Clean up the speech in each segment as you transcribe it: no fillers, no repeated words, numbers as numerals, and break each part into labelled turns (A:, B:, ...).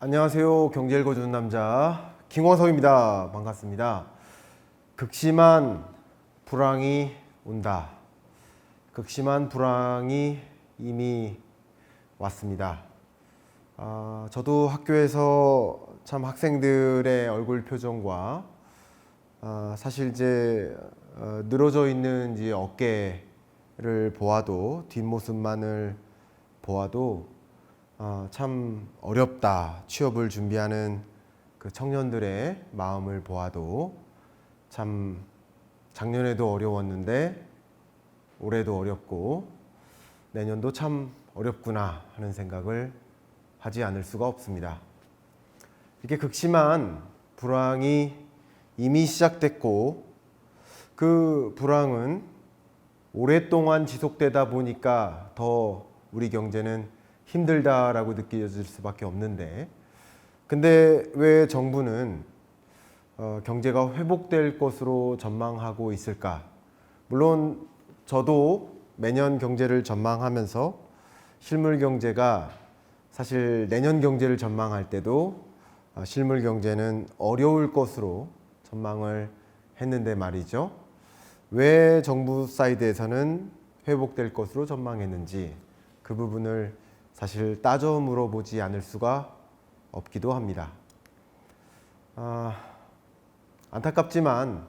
A: 안녕하세요. 경제 읽어주는 남자 김광석입니다. 반갑습니다. 극심한 불황이 온다. 극심한 불황이 이미 왔습니다. 저도 학교에서 참 학생들의 얼굴 표정과 사실 이제 늘어져 있는 이제 어깨를 보아도, 뒷모습만을 보아도 참 어렵다. 취업을 준비하는 그 청년들의 마음을 보아도 참 작년에도 어려웠는데 올해도 어렵고 내년도 참 어렵구나 하는 생각을 하지 않을 수가 없습니다. 이렇게 극심한 불황이 이미 시작됐고 그 불황은 오랫동안 지속되다 보니까 더 우리 경제는 힘들다라고 느껴질 수밖에 없는데, 근데 왜 정부는 경제가 회복될 것으로 전망하고 있을까? 물론 저도 매년 경제를 전망하면서 실물 경제가 사실 내년 경제를 전망할 때도 실물 경제는 어려울 것으로 전망을 했는데 말이죠. 왜 정부 사이드에서는 회복될 것으로 전망했는지 그 부분을 사실 따져 물어보지 않을 수가 없기도 합니다. 안타깝지만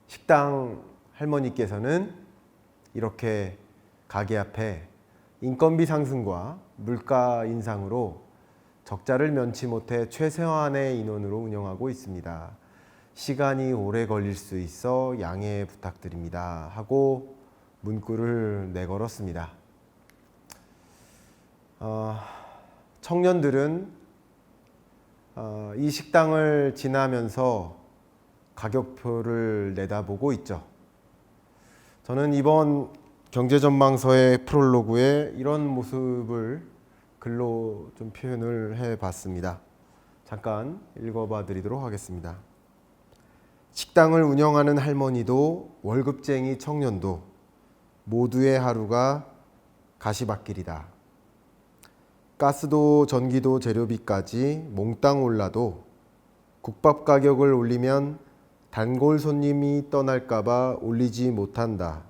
A: 식당 할머니께서는 이렇게 가게 앞에 인건비 상승과 물가 인상으로 적자를 면치 못해 최소한의 인원으로 운영하고 있습니다. 시간이 오래 걸릴 수 있어 양해 부탁드립니다 하고 문구를 내걸었습니다. 청년들은 이 식당을 지나면서 가격표를 내다보고 있죠. 저는 이번 경제전망서의 프롤로그에 이런 모습을 글로 좀 표현을 해봤습니다. 잠깐 읽어봐 드리도록 하겠습니다. 식당을 운영하는 할머니도 월급쟁이 청년도 모두의 하루가 가시밭길이다. 가스도 전기도 재료비까지 몽땅 올라도 국밥 가격을 올리면 단골 손님이 떠날까봐 올리지 못한다.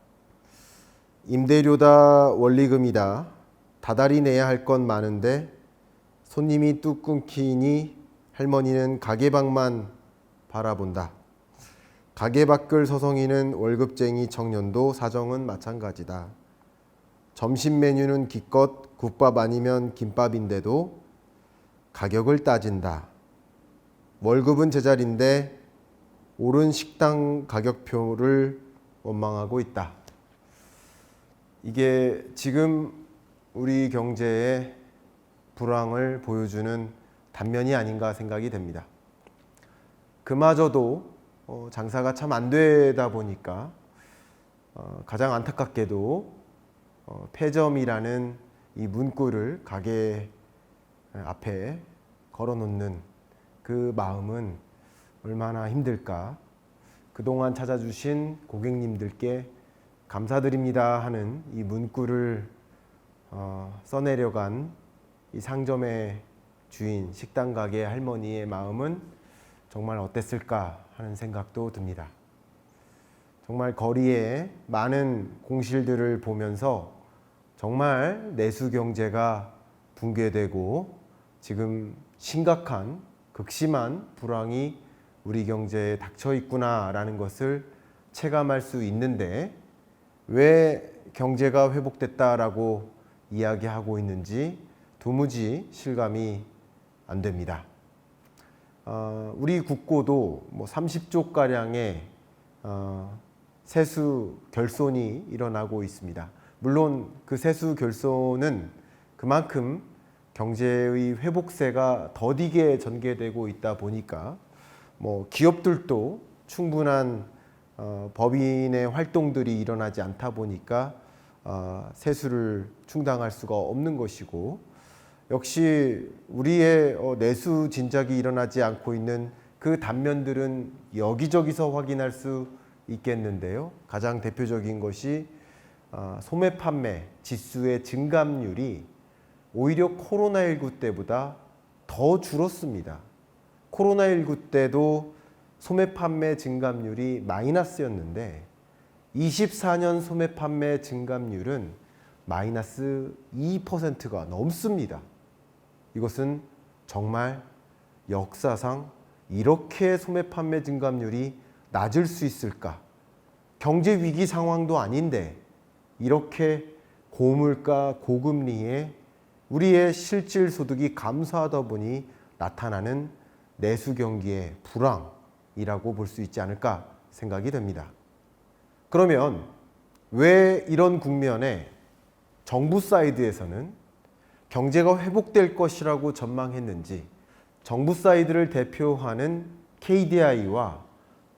A: 임대료다 원리금이다. 다달이 내야 할 건 많은데 손님이 뚝 끊기니 할머니는 가게밖만 바라본다. 가게 밖을 서성이는 월급쟁이 청년도 사정은 마찬가지다. 점심 메뉴는 기껏 국밥 아니면 김밥인데도 가격을 따진다. 월급은 제자리인데 오른 식당 가격표를 원망하고 있다. 이게 지금 우리 경제의 불황을 보여주는 단면이 아닌가 생각이 됩니다. 그마저도 장사가 참 안 되다 보니까 가장 안타깝게도 폐점이라는 이 문구를 가게 앞에 걸어놓는 그 마음은 얼마나 힘들까. 그동안 찾아주신 고객님들께 감사드립니다 하는 이 문구를 써내려간 이 상점의 주인, 식당 가게 할머니의 마음은 정말 어땠을까 하는 생각도 듭니다. 정말 거리에 많은 공실들을 보면서 정말 내수 경제가 붕괴되고 지금 심각한 극심한 불황이 우리 경제에 닥쳐 있구나라는 것을 체감할 수 있는데, 왜 경제가 회복됐다라고 이야기하고 있는지 도무지 실감이 안 됩니다. 우리 국고도 뭐 30조 가량의 세수 결손이 일어나고 있습니다. 물론 그 세수 결손은 그만큼 경제의 회복세가 더디게 전개되고 있다 보니까 뭐 기업들도 충분한 법인의 활동들이 일어나지 않다 보니까 세수를 충당할 수가 없는 것이고, 역시 우리의 내수 진작이 일어나지 않고 있는 그 단면들은 여기저기서 확인할 수 있겠는데요. 가장 대표적인 것이 소매 판매 지수의 증감률이 오히려 코로나19 때보다 더 줄었습니다. 코로나19 때도 소매 판매 증감률이 마이너스였는데 24년 소매 판매 증감률은 마이너스 2%가 넘습니다. 이것은 정말 역사상 이렇게 소매 판매 증감률이 낮을 수 있을까? 경제 위기 상황도 아닌데 이렇게 고물가 고금리에 우리의 실질 소득이 감소하다 보니 나타나는 내수 경기의 불황이라고 볼 수 있지 않을까 생각이 됩니다. 그러면 왜 이런 국면에 정부 사이드에서는 경제가 회복될 것이라고 전망했는지 정부 사이드를 대표하는 KDI와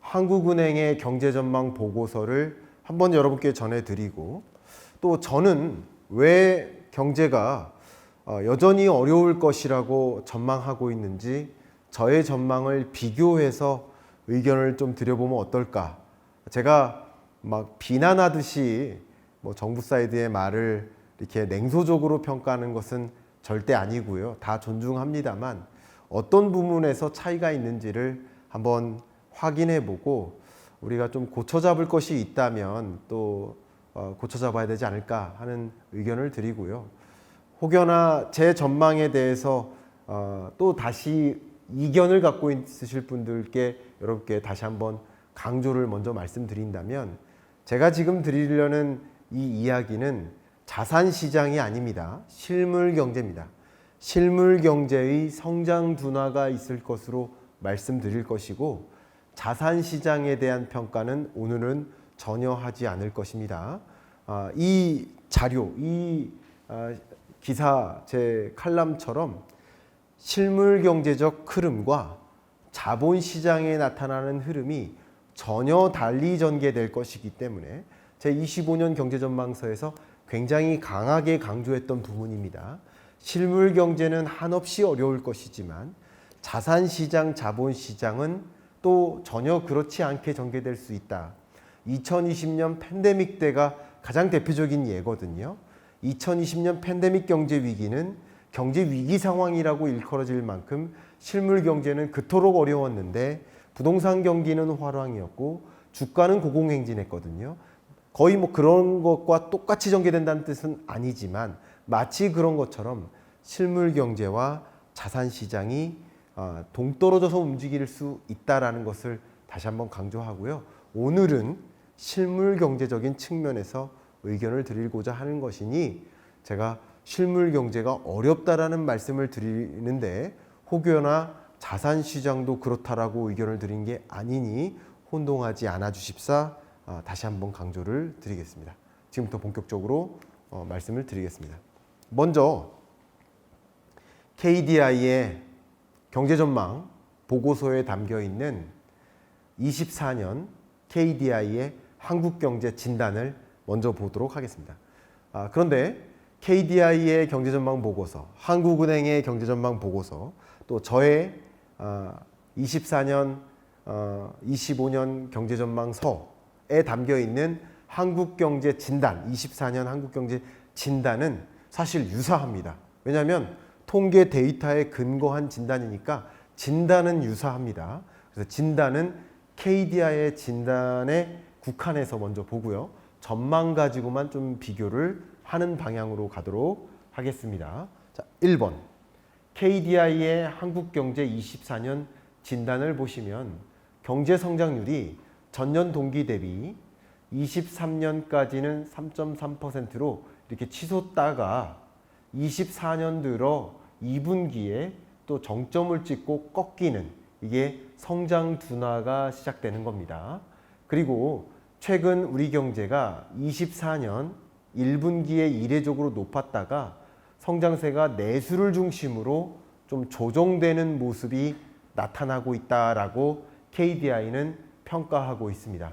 A: 한국은행의 경제전망 보고서를 한번 여러분께 전해드리고 또 저는 왜 경제가 여전히 어려울 것이라고 전망하고 있는지 저의 전망을 비교해서 의견을 좀 드려보면 어떨까. 제가 막 비난하듯이 정부 사이드의 말을 이렇게 냉소적으로 평가하는 것은 절대 아니고요. 다 존중합니다만 어떤 부분에서 차이가 있는지를 한번 확인해 보고 우리가 좀 고쳐잡을 것이 있다면 또 고쳐잡아야 되지 않을까 하는 의견을 드리고요. 혹여나 제 전망에 대해서 또 다시 이견을 갖고 있으실 분들께 여러분께 다시 한번 강조를 먼저 말씀드린다면 제가 지금 드리려는 이 이야기는 자산 시장이 아닙니다. 실물 경제입니다. 실물 경제의 성장 둔화가 있을 것으로 말씀드릴 것이고 자산 시장에 대한 평가는 오늘은 전혀 하지 않을 것입니다. 이 자료, 이 기사 제 칼럼처럼 실물 경제적 흐름과 자본 시장에 나타나는 흐름이 전혀 달리 전개될 것이기 때문에 제 25년 경제전망서에서 굉장히 강하게 강조했던 부분입니다. 실물 경제는 한없이 어려울 것이지만 자산시장, 자본시장은 또 전혀 그렇지 않게 전개될 수 있다. 2020년 팬데믹 때가 가장 대표적인 예거든요. 2020년 팬데믹 경제 위기는 경제 위기 상황이라고 일컬어질 만큼 실물 경제는 그토록 어려웠는데 부동산 경기는 화랑이었고 주가는 고공행진했거든요. 거의 그런 것과 똑같이 전개된다는 뜻은 아니지만 마치 그런 것처럼 실물 경제와 자산 시장이 동떨어져서 움직일 수 있다라는 것을 다시 한번 강조하고요. 오늘은 실물 경제적인 측면에서 의견을 드리고자 하는 것이니 제가 실물 경제가 어렵다라는 말씀을 드리는데 혹여나 자산 시장도 그렇다라고 의견을 드린 게 아니니 혼동하지 않아 주십사 다시 한번 강조를 드리겠습니다. 지금부터 본격적으로 말씀을 드리겠습니다. 먼저 KDI의 경제전망 보고서에 담겨 있는 24년 KDI의 한국경제 진단을 먼저 보도록 하겠습니다. 그런데 KDI의 경제전망 보고서, 한국은행의 경제전망 보고서, 또 저의 24년, 25년 경제전망서에 담겨 있는 한국경제 진단, 24년 한국경제 진단은 사실 유사합니다. 왜냐하면 통계 데이터에 근거한 진단이니까 진단은 유사합니다. 그래서 진단은 KDI의 진단에 국한해서 먼저 보고요. 전망 가지고만 좀 비교를 하는 방향으로 가도록 하겠습니다. 자, 1번. KDI의 한국경제 24년 진단을 보시면 경제 성장률이 전년 동기 대비 23년까지는 3.3%로 이렇게 치솟다가 24년 들어 2분기에 또 정점을 찍고 꺾이는 이게 성장 둔화가 시작되는 겁니다. 그리고 최근 우리 경제가 24년 1분기에 이례적으로 높았다가 성장세가 내수를 중심으로 좀 조정되는 모습이 나타나고 있다라고 KDI는 평가하고 있습니다.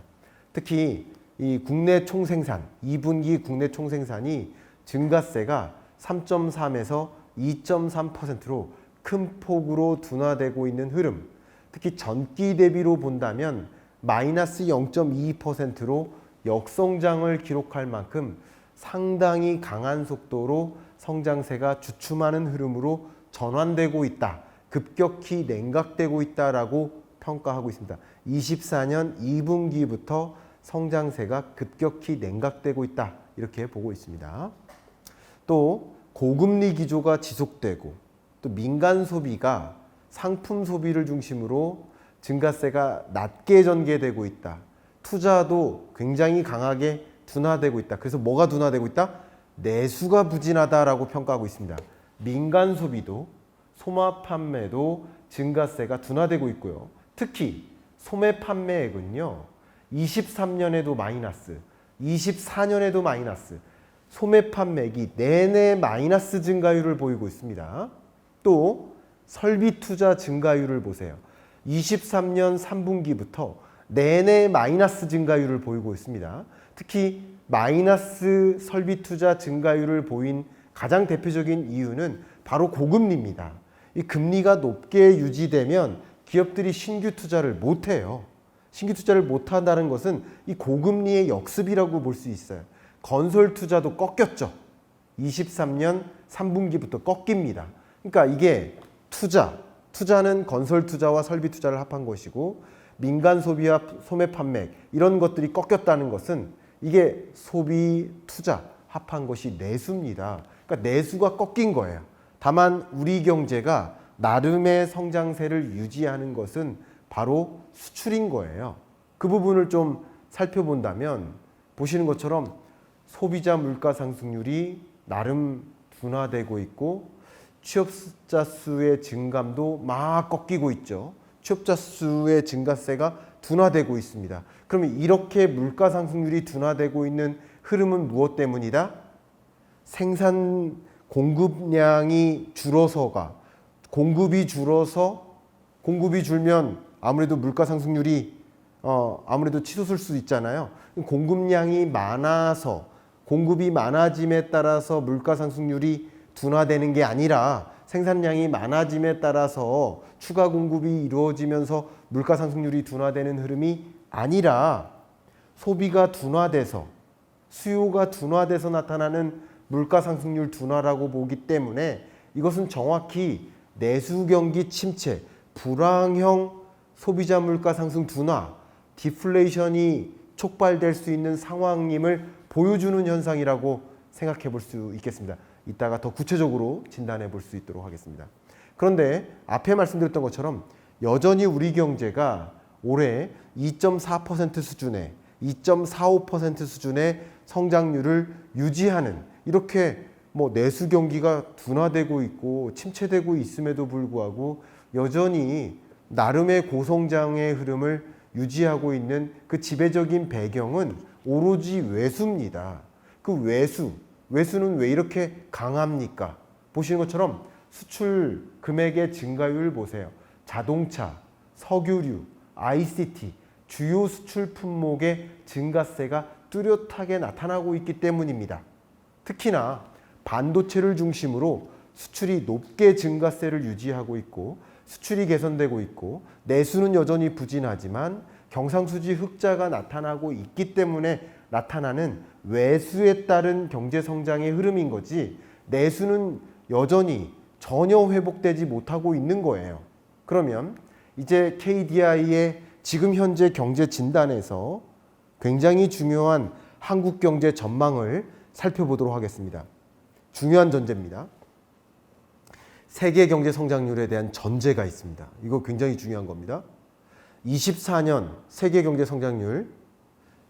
A: 특히 이 국내 총생산, 2분기 국내 총생산이 증가세가 3.3에서 2.3%로 큰 폭으로 둔화되고 있는 흐름, 특히 전기 대비로 본다면 마이너스 0.2%로 역성장을 기록할 만큼 상당히 강한 속도로 성장세가 주춤하는 흐름으로 전환되고 있다. 급격히 냉각되고 있다라고 평가하고 있습니다. 24년 2분기부터 성장세가 급격히 냉각되고 있다. 이렇게 보고 있습니다. 또 고금리 기조가 지속되고 또 민간 소비가 상품 소비를 중심으로 증가세가 낮게 전개되고 있다. 투자도 굉장히 강하게 둔화되고 있다. 그래서 뭐가 둔화되고 있다? 내수가 부진하다라고 평가하고 있습니다. 민간 소비도 소마 판매도 증가세가 둔화되고 있고요. 특히 소매 판매액은요. 23년에도 마이너스, 24년에도 마이너스, 소매 판매액이 내내 마이너스 증가율을 보이고 있습니다. 또 설비 투자 증가율을 보세요. 23년 3분기부터 내내 마이너스 증가율을 보이고 있습니다. 특히 마이너스 설비 투자 증가율을 보인 가장 대표적인 이유는 바로 고금리입니다. 이 금리가 높게 유지되면 기업들이 신규 투자를 못해요. 신규 투자를 못한다는 것은 이 고금리의 역습이라고 볼 수 있어요. 건설 투자도 꺾였죠. 23년 3분기부터 꺾입니다. 그러니까 이게 투자는 건설 투자와 설비 투자를 합한 것이고 민간 소비와 소매 판매 이런 것들이 꺾였다는 것은 이게 소비 투자 합한 것이 내수입니다. 그러니까 내수가 꺾인 거예요. 다만 우리 경제가 나름의 성장세를 유지하는 것은 바로 수출인 거예요. 그 부분을 좀 살펴본다면 보시는 것처럼 소비자 물가 상승률이 나름 둔화되고 있고 취업자 수의 증감도 막 꺾이고 있죠. 취업자 수의 증가세가 둔화되고 있습니다. 그러면 이렇게 물가 상승률이 둔화되고 있는 흐름은 무엇 때문이다? 생산 공급량이 줄어서가 공급이 줄면 아무래도 물가 상승률이 아무래도 치솟을 수 있잖아요. 공급량이 많아서 공급이 많아짐에 따라서 물가 상승률이 둔화되는 게 아니라 생산량이 많아짐에 따라서 추가 공급이 이루어지면서 물가 상승률이 둔화되는 흐름이 아니라 소비가 둔화돼서 수요가 둔화돼서 나타나는 물가 상승률 둔화라고 보기 때문에 이것은 정확히 내수 경기 침체, 불황형 소비자 물가 상승 둔화, 디플레이션이 촉발될 수 있는 상황임을 보여주는 현상이라고 생각해 볼 수 있겠습니다. 이따가 더 구체적으로 진단해 볼 수 있도록 하겠습니다. 그런데 앞에 말씀드렸던 것처럼 여전히 우리 경제가 올해 2.4% 수준의 2.45% 수준의 성장률을 유지하는 이렇게 내수 경기가 둔화되고 있고 침체되고 있음에도 불구하고 여전히 나름의 고성장의 흐름을 유지하고 있는 그 지배적인 배경은 오로지 외수입니다. 그 외수는 왜 이렇게 강합니까? 보시는 것처럼 수출 금액의 증가율 보세요. 자동차, 석유류, ICT, 주요 수출 품목의 증가세가 뚜렷하게 나타나고 있기 때문입니다. 특히나 반도체를 중심으로 수출이 높게 증가세를 유지하고 있고 수출이 개선되고 있고 내수는 여전히 부진하지만 경상수지 흑자가 나타나고 있기 때문에 나타나는 외수에 따른 경제성장의 흐름인 거지 내수는 여전히 전혀 회복되지 못하고 있는 거예요. 그러면 이제 KDI의 지금 현재 경제 진단에서 굉장히 중요한 한국 경제 전망을 살펴보도록 하겠습니다. 중요한 전제입니다. 세계 경제 성장률에 대한 전제가 있습니다. 이거 굉장히 중요한 겁니다. 24년 세계 경제 성장률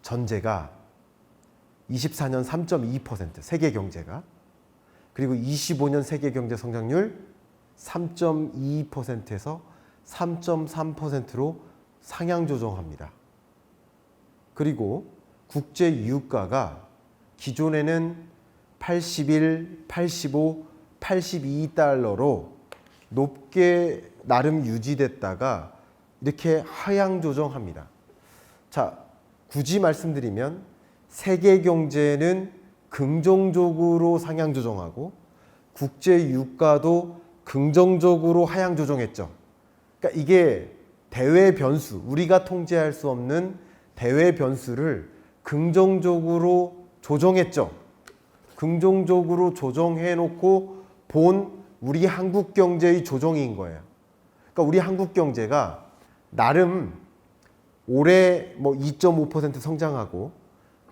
A: 전제가 24년 3.2% 세계 경제가 그리고 25년 세계 경제 성장률 3.2%에서 3.3%로 상향 조정합니다. 그리고 국제 유가가 기존에는 81, 85, 82달러로 높게 나름 유지됐다가 이렇게 하향 조정합니다. 자, 굳이 말씀드리면 세계 경제는 긍정적으로 상향 조정하고 국제 유가도 긍정적으로 하향 조정했죠. 그러니까 이게 대외 변수, 우리가 통제할 수 없는 대외 변수를 긍정적으로 조정했죠. 긍정적으로 조정해 놓고 본 우리 한국 경제의 조정인 거예요. 그러니까 우리 한국 경제가 나름 올해 뭐 2.5% 성장하고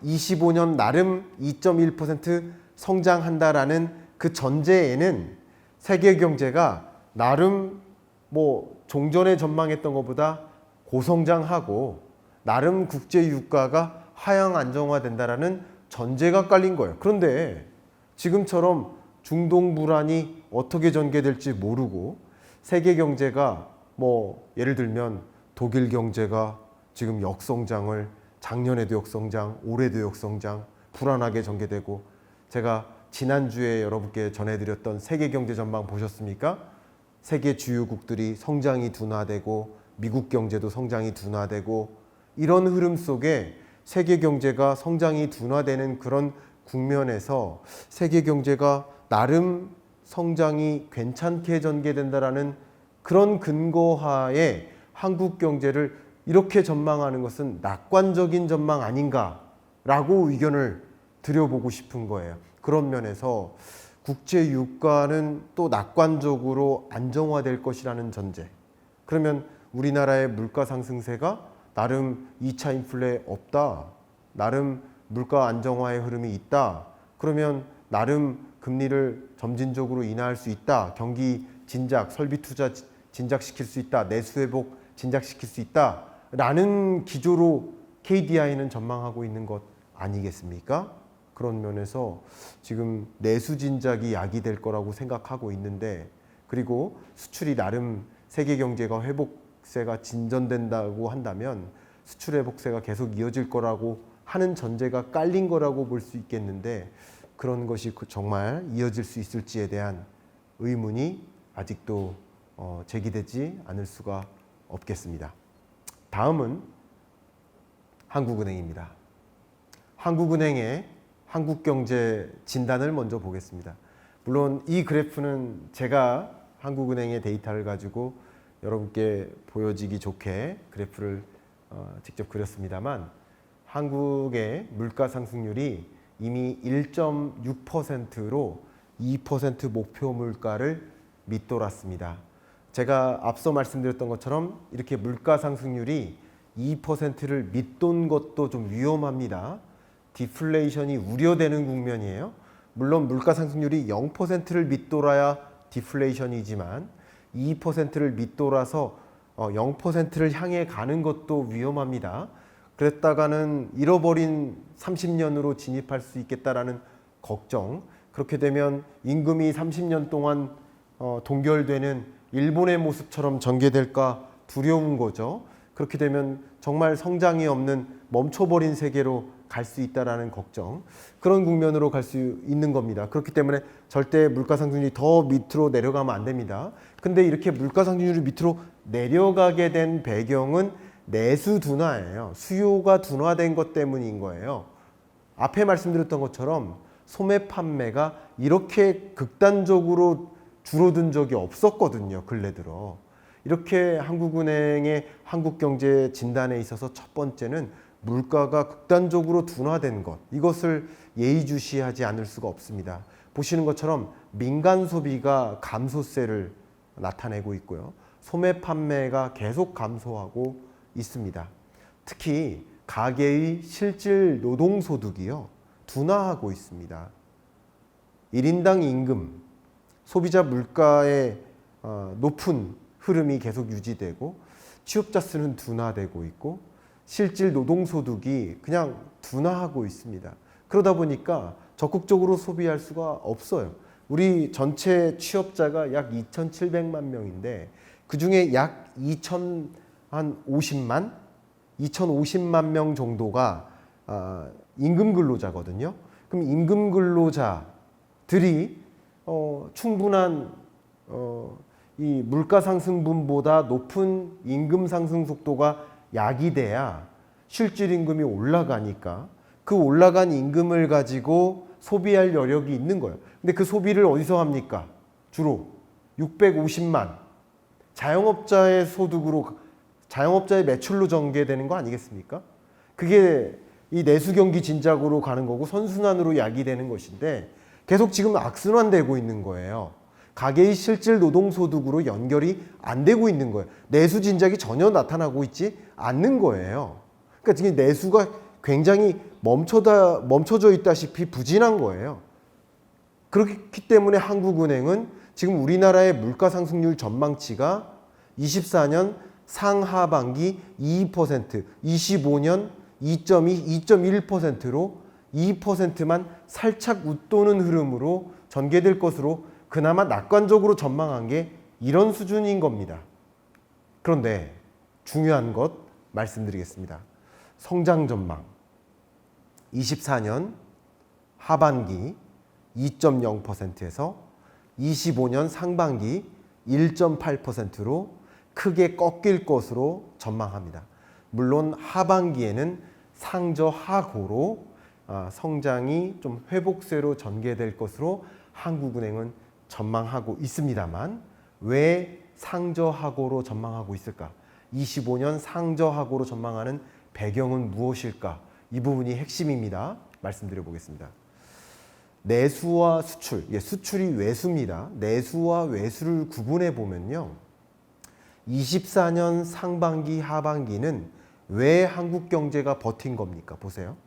A: 25년 나름 2.1% 성장한다라는 그 전제에는 세계 경제가 나름 뭐 종전에 전망했던 것보다 고성장하고 나름 국제 유가가 하향 안정화된다라는 전제가 깔린 거예요. 그런데 지금처럼 중동 불안이 어떻게 전개될지 모르고 세계 경제가 뭐 예를 들면 독일 경제가 지금 역성장을 작년에도 역성장, 올해도 역성장 불안하게 전개되고 제가 지난주에 여러분께 전해드렸던 세계 경제 전망 보셨습니까? 세계 주요국들이 성장이 둔화되고 미국 경제도 성장이 둔화되고 이런 흐름 속에 세계 경제가 성장이 둔화되는 그런 국면에서 세계 경제가 나름 성장이 괜찮게 전개된다라는 그런 근거하에 한국 경제를 이렇게 전망하는 것은 낙관적인 전망 아닌가라고 의견을 드려보고 싶은 거예요. 그런 면에서 국제 유가는 또 낙관적으로 안정화될 것이라는 전제. 그러면 우리나라의 물가 상승세가 나름 2차 인플레 없다. 나름 물가 안정화의 흐름이 있다. 그러면 나름 금리를 점진적으로 인하할 수 있다. 경기 진작, 설비 투자 진작시킬 수 있다. 내수 회복 진작시킬 수 있다. 라는 기조로 KDI는 전망하고 있는 것 아니겠습니까? 그런 면에서 지금 내수 진작이 약이 될 거라고 생각하고 있는데 그리고 수출이 나름 세계 경제가 회복세가 진전된다고 한다면 수출 회복세가 계속 이어질 거라고 하는 전제가 깔린 거라고 볼 수 있겠는데 그런 것이 정말 이어질 수 있을지에 대한 의문이 아직도 제기되지 않을 수가 없겠습니다. 다음은 한국은행입니다. 한국은행의 한국경제 진단을 먼저 보겠습니다. 물론 이 그래프는 제가 한국은행의 데이터를 가지고 여러분께 보여지기 좋게 그래프를 직접 그렸습니다만 한국의 물가 상승률이 이미 1.6%로 2% 목표 물가를 밑돌았습니다. 제가 앞서 말씀드렸던 것처럼 이렇게 물가 상승률이 2%를 밑돈 것도 좀 위험합니다. 디플레이션이 우려되는 국면이에요. 물론 물가 상승률이 0%를 밑돌아야 디플레이션이지만 2%를 밑돌아서 0%를 향해 가는 것도 위험합니다. 그랬다가는 잃어버린 30년으로 진입할 수 있겠다라는 걱정. 그렇게 되면 임금이 30년 동안 동결되는 일본의 모습처럼 전개될까 두려운 거죠. 그렇게 되면 정말 성장이 없는 멈춰버린 세계로 갈 수 있다라는 걱정. 그런 국면으로 갈 수 있는 겁니다. 그렇기 때문에 절대 물가 상승률이 더 밑으로 내려가면 안 됩니다. 근데 이렇게 물가 상승률이 밑으로 내려가게 된 배경은 내수 둔화예요. 수요가 둔화된 것 때문인 거예요. 앞에 말씀드렸던 것처럼 소매 판매가 이렇게 극단적으로 줄어든 적이 없었거든요. 근래 들어. 이렇게 한국은행의 한국경제 진단에 있어서 첫 번째는 물가가 극단적으로 둔화된 것. 이것을 예의주시하지 않을 수가 없습니다. 보시는 것처럼 민간 소비가 감소세를 나타내고 있고요. 소매 판매가 계속 감소하고 있습니다. 특히 가계의 실질 노동소득이요. 둔화하고 있습니다. 1인당 임금, 소비자 물가의 높은 흐름이 계속 유지되고 취업자 수는 둔화되고 있고 실질 노동소득이 그냥 둔화하고 있습니다. 그러다 보니까 적극적으로 소비할 수가 없어요. 우리 전체 취업자가 약 2,700만 명인데 그중에 약 2,050만 명 정도가 임금 근로자거든요. 그럼 임금 근로자들이 충분한 이 물가 상승분보다 높은 임금 상승 속도가 야기돼야 실질 임금이 올라가니까 그 올라간 임금을 가지고 소비할 여력이 있는 거예요. 근데 그 소비를 어디서 합니까? 주로 650만 자영업자의 소득으로 자영업자의 매출로 전개되는 거 아니겠습니까? 그게 이 내수 경기 진작으로 가는 거고 선순환으로 야기되는 것인데 계속 지금 악순환되고 있는 거예요. 가계의 실질 노동소득으로 연결이 안 되고 있는 거예요. 내수 진작이 전혀 나타나고 있지 않는 거예요. 그러니까 지금 내수가 굉장히 멈춰져 있다시피 부진한 거예요. 그렇기 때문에 한국은행은 지금 우리나라의 물가 상승률 전망치가 24년 상하반기 2%, 25년 2.2, 2.1%로 2%만 살짝 웃도는 흐름으로 전개될 것으로 그나마 낙관적으로 전망한 게 이런 수준인 겁니다. 그런데 중요한 것 말씀드리겠습니다. 성장 전망 24년 하반기 2.0%에서 25년 상반기 1.8%로 크게 꺾일 것으로 전망합니다. 물론 하반기에는 상저하고로 성장이 좀 회복세로 전개될 것으로 한국은행은 전망하고 있습니다만 왜 상저하고로 전망하고 있을까? 25년 상저하고로 전망하는 배경은 무엇일까? 이 부분이 핵심입니다. 말씀드려 보겠습니다. 내수와 수출, 수출이 외수입니다. 내수와 외수를 구분해 보면요. 24년 상반기 하반기는 왜 한국 경제가 버틴 겁니까? 보세요.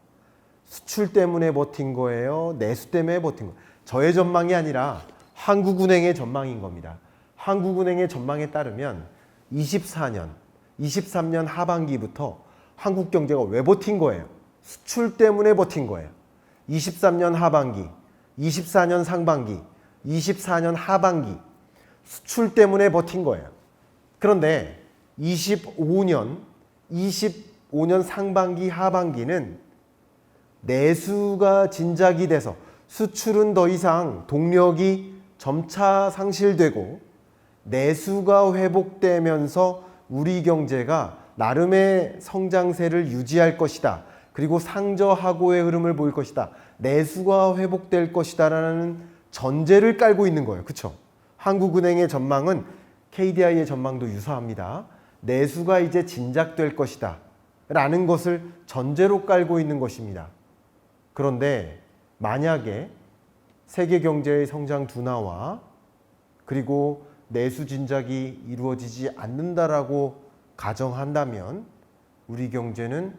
A: 수출 때문에 버틴 거예요? 내수 때문에 버틴 거예요? 저의 전망이 아니라 한국은행의 전망인 겁니다. 한국은행의 전망에 따르면 24년, 23년 하반기부터 한국 경제가 왜 버틴 거예요? 수출 때문에 버틴 거예요. 23년 하반기, 24년 상반기, 24년 하반기 수출 때문에 버틴 거예요. 그런데 25년 상반기 하반기는 내수가 진작이 돼서 수출은 더 이상 동력이 점차 상실되고 내수가 회복되면서 우리 경제가 나름의 성장세를 유지할 것이다. 그리고 상저하고의 흐름을 보일 것이다. 내수가 회복될 것이다 라는 전제를 깔고 있는 거예요. 그렇죠? 한국은행의 전망은 KDI의 전망도 유사합니다. 내수가 이제 진작될 것이다 라는 것을 전제로 깔고 있는 것입니다. 그런데 만약에 세계 경제의 성장 둔화와 그리고 내수 진작이 이루어지지 않는다라고 가정한다면 우리 경제는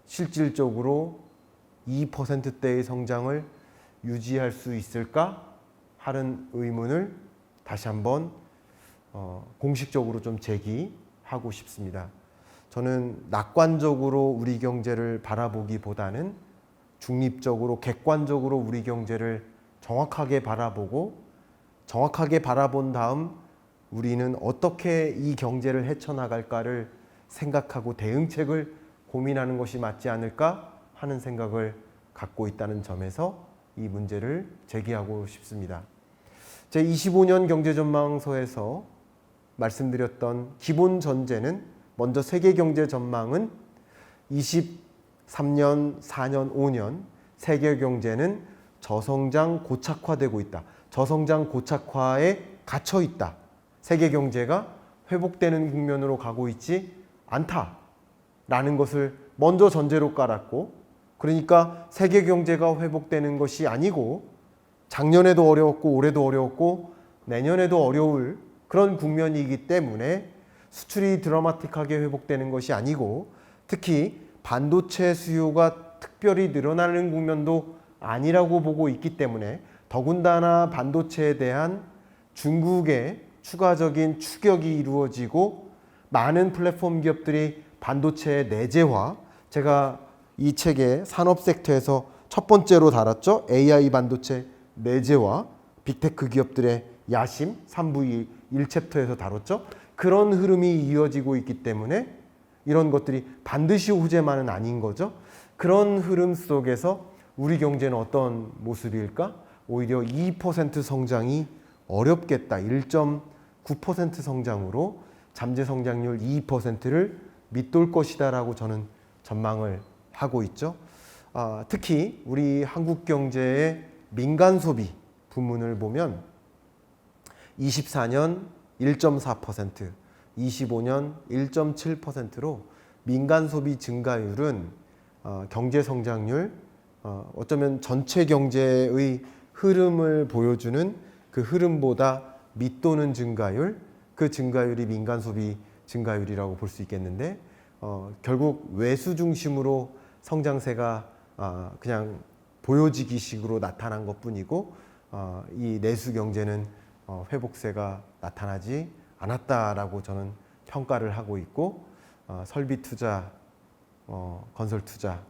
A: 실질적으로 2%대의 성장을 유지할 수 있을까 하는 의문을 다시 한번 공식적으로 좀 제기하고 싶습니다. 저는 낙관적으로 우리 경제를 바라보기보다는 중립적으로 객관적으로 우리 경제를 정확하게 바라보고 정확하게 바라본 다음 우리는 어떻게 이 경제를 헤쳐나갈까를 생각하고 대응책을 고민하는 것이 맞지 않을까 하는 생각을 갖고 있다는 점에서 이 문제를 제기하고 싶습니다. 제25년 경제전망서에서 말씀드렸던 기본 전제는 먼저 세계 경제 전망은 23년, 4년, 5년 세계 경제는 저성장 고착화되고 있다. 저성장 고착화에 갇혀 있다. 세계 경제가 회복되는 국면으로 가고 있지 않다라는 것을 먼저 전제로 깔았고, 그러니까 세계 경제가 회복되는 것이 아니고 작년에도 어려웠고 올해도 어려웠고 내년에도 어려울 그런 국면이기 때문에 수출이 드라마틱하게 회복되는 것이 아니고 특히 반도체 수요가 특별히 늘어나는 국면도 아니라고 보고 있기 때문에 더군다나 반도체에 대한 중국의 추가적인 추격이 이루어지고 많은 플랫폼 기업들이 반도체 내재화, 제가 이 책의 산업 섹터에서 첫 번째로 다뤘죠. AI 반도체 내재화, 빅테크 기업들의 야심 3부 1챕터에서 다뤘죠. 그런 흐름이 이어지고 있기 때문에 이런 것들이 반드시 호재만은 아닌 거죠. 그런 흐름 속에서 우리 경제는 어떤 모습일까? 오히려 2% 성장이 어렵겠다. 1.9% 성장으로 잠재 성장률 2%를 밑돌 것이다 라고 저는 전망을 하고 있죠. 특히 우리 한국 경제의 민간 소비 부문을 보면 24년 1.4%, 25년 1.7%로 민간 소비 증가율은 경제 성장률, 어쩌면 전체 경제의 흐름을 보여주는 그 흐름보다 밑도는 증가율, 그 증가율이 민간 소비 증가율이라고 볼 수 있겠는데, 결국 외수 중심으로 성장세가 그냥 보여지기 식으로 나타난 것뿐이고, 이 내수 경제는 회복세가 나타나지 않았다라고 저는 평가를 하고 있고, 설비 투자, 건설 투자,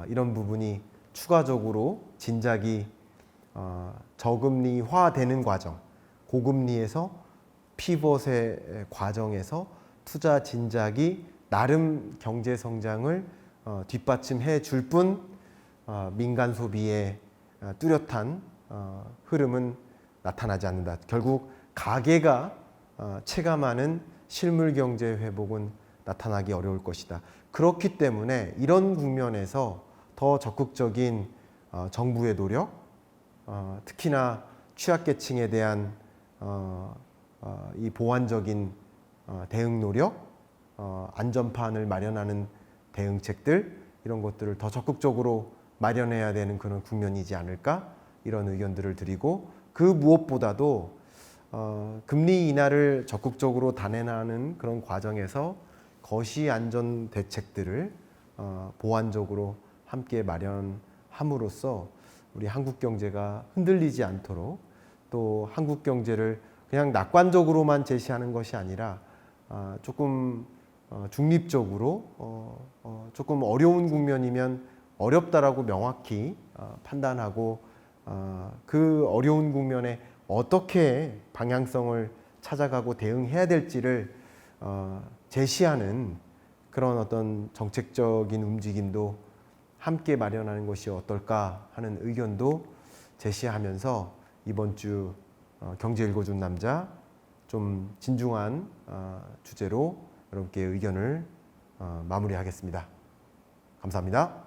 A: 이런 부분이 추가적으로 진작이 저금리화되는 과정, 고금리에서 피벗의 과정에서 투자 진작이 나름 경제 성장을 뒷받침해 줄 뿐, 민간 소비의 뚜렷한 흐름은 나타나지 않는다. 결국 가계가 체감하는 실물 경제 회복은 나타나기 어려울 것이다. 그렇기 때문에 이런 국면에서 더 적극적인 정부의 노력, 특히나 취약계층에 대한 이 보완적인 대응 노력, 안전판을 마련하는 대응책들, 이런 것들을 더 적극적으로 마련해야 되는 그런 국면이지 않을까, 이런 의견들을 드리고, 그 무엇보다도 금리 인하를 적극적으로 단행하는 그런 과정에서 거시 안전 대책들을 보완적으로 함께 마련함으로써 우리 한국 경제가 흔들리지 않도록, 또 한국 경제를 그냥 낙관적으로만 제시하는 것이 아니라 조금 중립적으로 조금 어려운 국면이면 어렵다라고 명확히 판단하고, 그 어려운 국면에 어떻게 방향성을 찾아가고 대응해야 될지를 제시하는 그런 어떤 정책적인 움직임도 함께 마련하는 것이 어떨까 하는 의견도 제시하면서, 이번 주 경제 읽어준 남자, 좀 진중한 주제로 여러분께 의견을 마무리하겠습니다. 감사합니다.